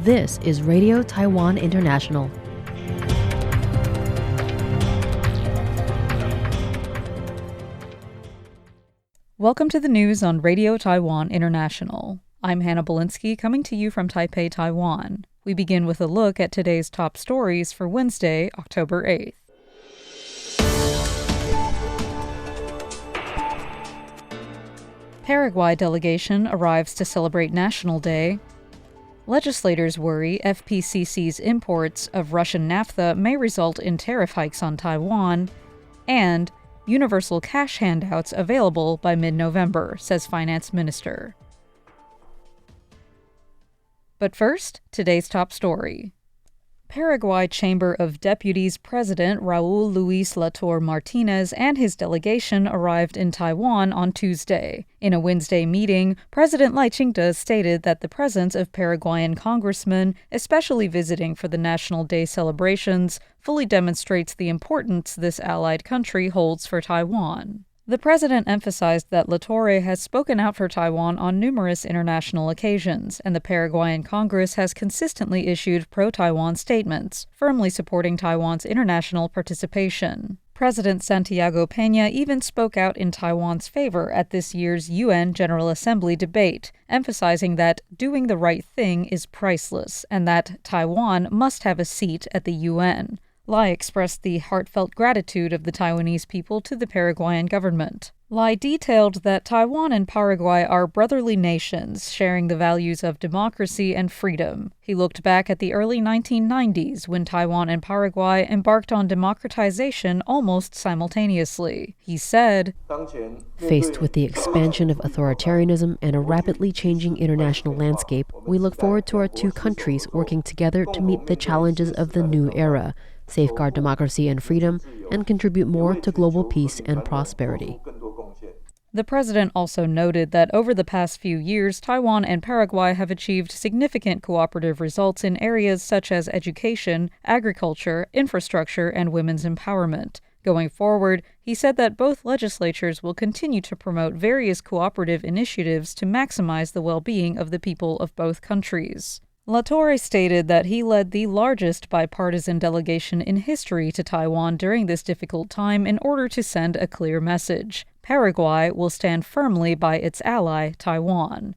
This is Radio Taiwan International. Welcome to the news on Radio Taiwan International. I'm Hannah Belinsky, coming to you from Taipei, Taiwan. We begin with a look at today's top stories for Wednesday, October 8th. Paraguay delegation arrives to celebrate National Day. Legislators worry FPCC's imports of Russian naphtha may result in tariff hikes on Taiwan. And universal cash handouts available by mid-November, says Finance Minister. But first, today's top story. Paraguay Chamber of Deputies President Raul Luis Latour Martinez and his delegation arrived in Taiwan on Tuesday. In a Wednesday meeting, President Lai Ching-te stated that the presence of Paraguayan congressmen, especially visiting for the National Day celebrations, fully demonstrates the importance this allied country holds for Taiwan. The president emphasized that Latour has spoken out for Taiwan on numerous international occasions, and the Paraguayan Congress has consistently issued pro-Taiwan statements, firmly supporting Taiwan's international participation. President Santiago Peña even spoke out in Taiwan's favor at this year's UN General Assembly debate, emphasizing that doing the right thing is priceless and that Taiwan must have a seat at the UN. Lai expressed the heartfelt gratitude of the Taiwanese people to the Paraguayan government. Lai detailed that Taiwan and Paraguay are brotherly nations, sharing the values of democracy and freedom. He looked back at the early 1990s when Taiwan and Paraguay embarked on democratization almost simultaneously. He said, "Faced with the expansion of authoritarianism and a rapidly changing international landscape, we look forward to our two countries working together to meet the challenges of the new era, safeguard democracy and freedom, and contribute more to global peace and prosperity." The president also noted that over the past few years, Taiwan and Paraguay have achieved significant cooperative results in areas such as education, agriculture, infrastructure, and women's empowerment. Going forward, he said that both legislatures will continue to promote various cooperative initiatives to maximize the well-being of the people of both countries. Latour stated that he led the largest bipartisan delegation in history to Taiwan during this difficult time in order to send a clear message. Paraguay will stand firmly by its ally, Taiwan.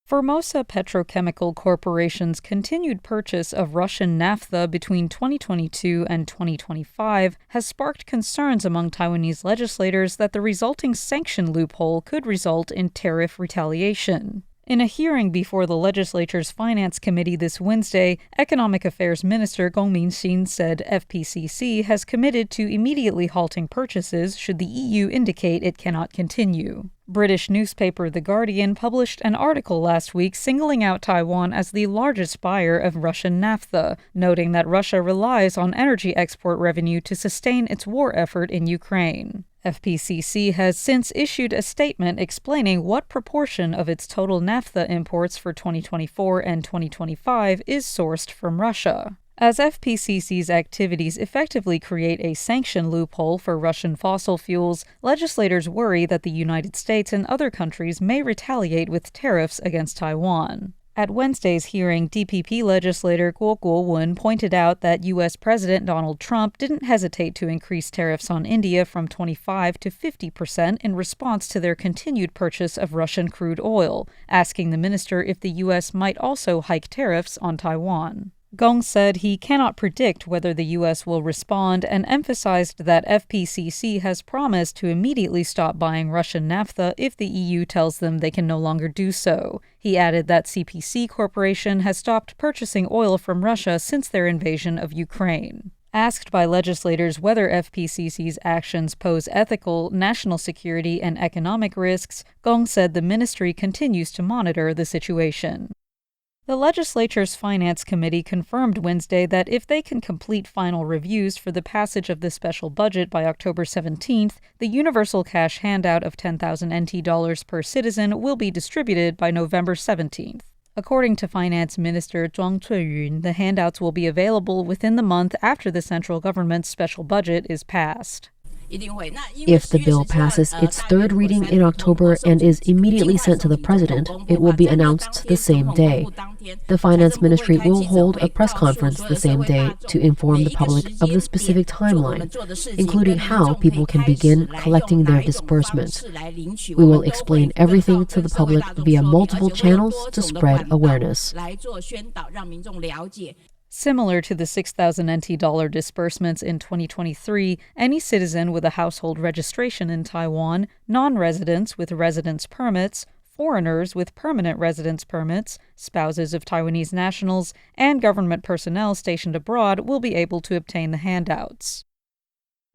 Formosa Petrochemical Corporation's continued purchase of Russian naphtha between 2022 and 2025 has sparked concerns among Taiwanese legislators that the resulting sanction loophole could result in tariff retaliation. In a hearing before the legislature's Finance Committee this Wednesday, Economic Affairs Minister Gong Mingxin said FPCC has committed to immediately halting purchases should the EU indicate it cannot continue. British newspaper The Guardian published an article last week singling out Taiwan as the largest buyer of Russian naphtha, noting that Russia relies on energy export revenue to sustain its war effort in Ukraine. FPCC has since issued a statement explaining what proportion of its total naphtha imports for 2024 and 2025 is sourced from Russia. As FPCC's activities effectively create a sanction loophole for Russian fossil fuels, legislators worry that the United States and other countries may retaliate with tariffs against Taiwan. At Wednesday's hearing, DPP legislator Guo Guowen pointed out that U.S. President Donald Trump didn't hesitate to increase tariffs on India from 25% to 50% in response to their continued purchase of Russian crude oil, asking the minister if the U.S. might also hike tariffs on Taiwan. Gong said he cannot predict whether the U.S. will respond and emphasized that FPCC has promised to immediately stop buying Russian naphtha if the EU tells them they can no longer do so. He added that CPC Corporation has stopped purchasing oil from Russia since their invasion of Ukraine. Asked by legislators whether FPCC's actions pose ethical, national security, and economic risks, Gong said the ministry continues to monitor the situation. The legislature's Finance Committee confirmed Wednesday that if they can complete final reviews for the passage of the special budget by October 17th, the universal cash handout of 10,000 NT dollars per citizen will be distributed by November 17th. According to Finance Minister Zhuang Cuiyun, the handouts will be available within the month after the central government's special budget is passed. If the bill passes its third reading in October and is immediately sent to the president, it will be announced the same day. The Finance Ministry will hold a press conference the same day to inform the public of the specific timeline, including how people can begin collecting their disbursements. We will explain everything to the public via multiple channels to spread awareness. Similar to the 6,000 NT dollar disbursements in 2023, any citizen with a household registration in Taiwan, non-residents with residence permits, foreigners with permanent residence permits, spouses of Taiwanese nationals, and government personnel stationed abroad will be able to obtain the handouts.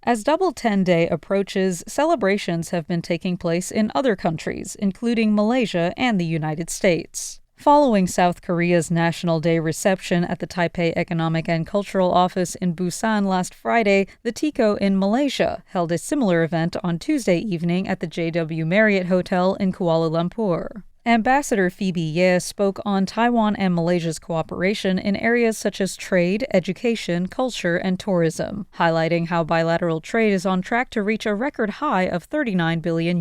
As Double 10 Day approaches, celebrations have been taking place in other countries, including Malaysia and the United States. Following South Korea's National Day reception at the Taipei Economic and Cultural Office in Busan last Friday, the TICO in Malaysia held a similar event on Tuesday evening at the JW Marriott Hotel in Kuala Lumpur. Ambassador Phoebe Ye spoke on Taiwan and Malaysia's cooperation in areas such as trade, education, culture, and tourism, highlighting how bilateral trade is on track to reach a record high of $39 billion.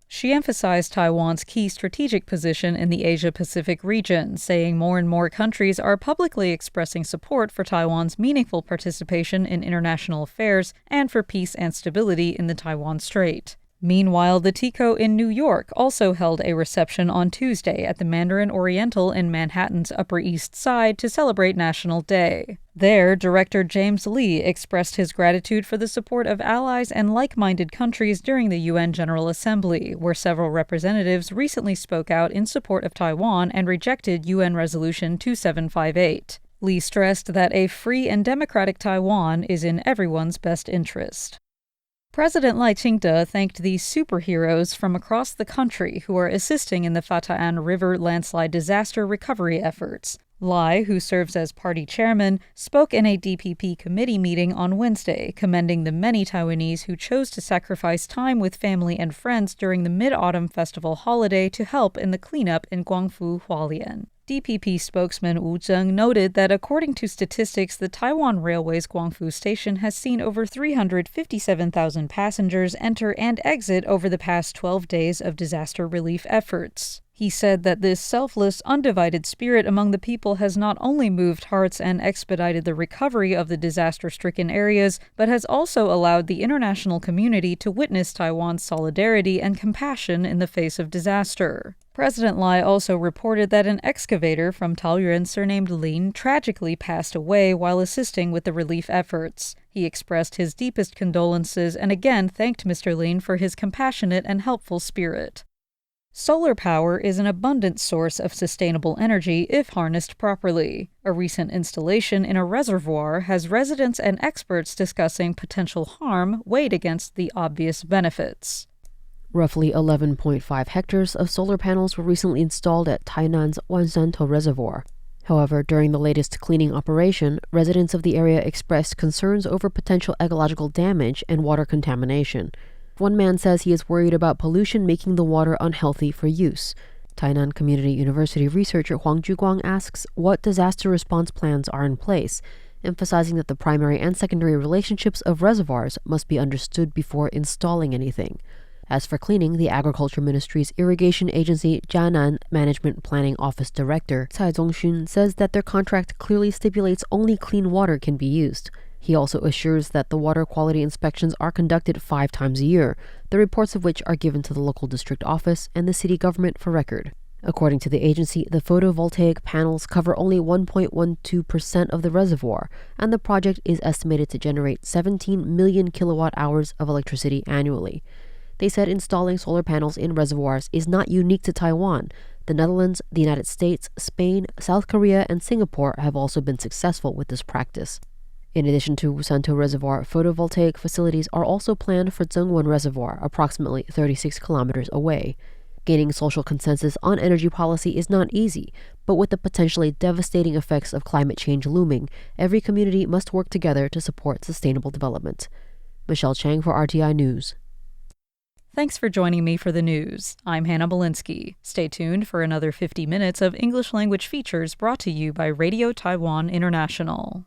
She emphasized Taiwan's key strategic position in the Asia-Pacific region, saying more and more countries are publicly expressing support for Taiwan's meaningful participation in international affairs and for peace and stability in the Taiwan Strait. Meanwhile, the TICO in New York also held a reception on Tuesday at the Mandarin Oriental in Manhattan's Upper East Side to celebrate National Day. There, Director James Lee expressed his gratitude for the support of allies and like-minded countries during the UN General Assembly, where several representatives recently spoke out in support of Taiwan and rejected UN Resolution 2758. Lee stressed that a free and democratic Taiwan is in everyone's best interest. President Lai Ching-te thanked the superheroes from across the country who are assisting in the Fata'an River landslide disaster recovery efforts. Lai, who serves as party chairman, spoke in a DPP committee meeting on Wednesday, commending the many Taiwanese who chose to sacrifice time with family and friends during the Mid-Autumn Festival holiday to help in the cleanup in Guangfu, Hualien. DPP spokesman Wu Zheng noted that according to statistics, the Taiwan Railway's Guangfu station has seen over 357,000 passengers enter and exit over the past 12 days of disaster relief efforts. He said that this selfless, undivided spirit among the people has not only moved hearts and expedited the recovery of the disaster-stricken areas, but has also allowed the international community to witness Taiwan's solidarity and compassion in the face of disaster. President Lai also reported that an excavator from Taoyuan surnamed Lin tragically passed away while assisting with the relief efforts. He expressed his deepest condolences and again thanked Mr. Lin for his compassionate and helpful spirit. Solar power is an abundant source of sustainable energy if harnessed properly. A recent installation in a reservoir has residents and experts discussing potential harm weighed against the obvious benefits. Roughly 11.5 hectares of solar panels were recently installed at Tainan's Wanshantou Reservoir. However, during the latest cleaning operation, residents of the area expressed concerns over potential ecological damage and water contamination. One man says he is worried about pollution making the water unhealthy for use. Tainan Community University researcher Huang Juguang asks what disaster response plans are in place, emphasizing that the primary and secondary relationships of reservoirs must be understood before installing anything. As for cleaning, the Agriculture Ministry's Irrigation Agency Jianan Management Planning Office Director Cai Zongxun says that their contract clearly stipulates only clean water can be used. He also assures that the water quality inspections are conducted 5 times a year, the reports of which are given to the local district office and the city government for record. According to the agency, the photovoltaic panels cover only 1.12% of the reservoir, and the project is estimated to generate 17 million kilowatt-hours of electricity annually. They said installing solar panels in reservoirs is not unique to Taiwan. The Netherlands, the United States, Spain, South Korea, and Singapore have also been successful with this practice. In addition to Wusantou Reservoir, photovoltaic facilities are also planned for Zhengwen Reservoir, approximately 36 kilometers away. Gaining social consensus on energy policy is not easy, but with the potentially devastating effects of climate change looming, every community must work together to support sustainable development. Michelle Chang for RTI News. Thanks for joining me for the news. I'm Hannah Belinsky. Stay tuned for another 50 minutes of English language features brought to you by Radio Taiwan International.